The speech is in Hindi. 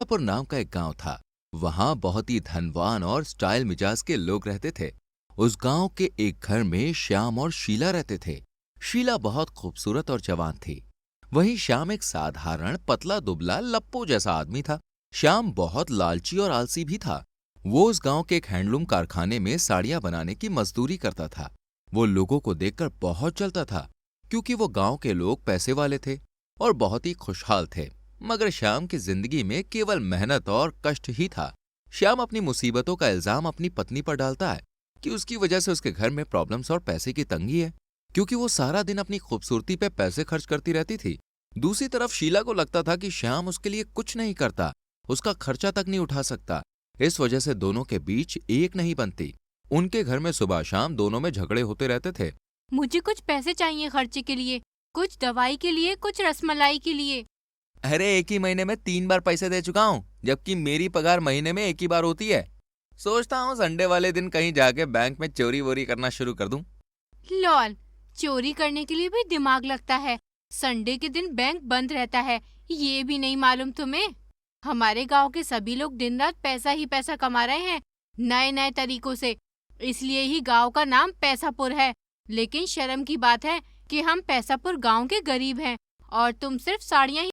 मिर्जापुर नाम का एक गांव था। वहां बहुत ही धनवान और स्टाइल मिजाज के लोग रहते थे। उस गांव के एक घर में श्याम और शीला रहते थे। शीला बहुत खूबसूरत और जवान थी। वहीं श्याम एक साधारण पतला दुबला लप्पो जैसा आदमी था। श्याम बहुत लालची और आलसी भी था। वो उस गांव के एक हैंडलूम कारखाने में साड़ियां बनाने की मजदूरी करता था। वो लोगों को देखकर बहुत जलता था, क्योंकि वो गांव के लोग पैसे वाले थे और बहुत ही खुशहाल थे। मगर श्याम की जिंदगी में केवल मेहनत और कष्ट ही था। श्याम अपनी मुसीबतों का इल्जाम अपनी पत्नी पर डालता है कि उसकी वजह से उसके घर में प्रॉब्लम्स और पैसे की तंगी है, क्योंकि वो सारा दिन अपनी खूबसूरती पे पैसे खर्च करती रहती थी। दूसरी तरफ शीला को लगता था कि श्याम उसके लिए कुछ नहीं करता, उसका खर्चा तक नहीं उठा सकता। इस वजह से दोनों के बीच एक नहीं बनती। उनके घर में सुबह शाम दोनों में झगड़े होते रहते थे। मुझे कुछ पैसे चाहिए खर्चे के लिए, कुछ दवाई के लिए, कुछ रसमलाई के लिए। अरे एक ही महीने में 3 बार पैसे दे चुका हूँ, जबकि मेरी पगार महीने में एक ही बार होती है। सोचता हूँ संडे वाले दिन कहीं जाके बैंक में चोरी वोरी करना शुरू कर दूं। लॉल, चोरी करने के लिए भी दिमाग लगता है। संडे के दिन बैंक बंद रहता है, ये भी नहीं मालूम तुम्हें? हमारे गांव के सभी लोग दिन रात पैसा ही पैसा कमा रहे हैं, नए नए तरीकों से। इसलिए ही गांव का नाम पैसापुर है। लेकिन शर्म की बात है कि हम पैसापुर गांव के गरीब हैं और तुम सिर्फ साड़ियां ही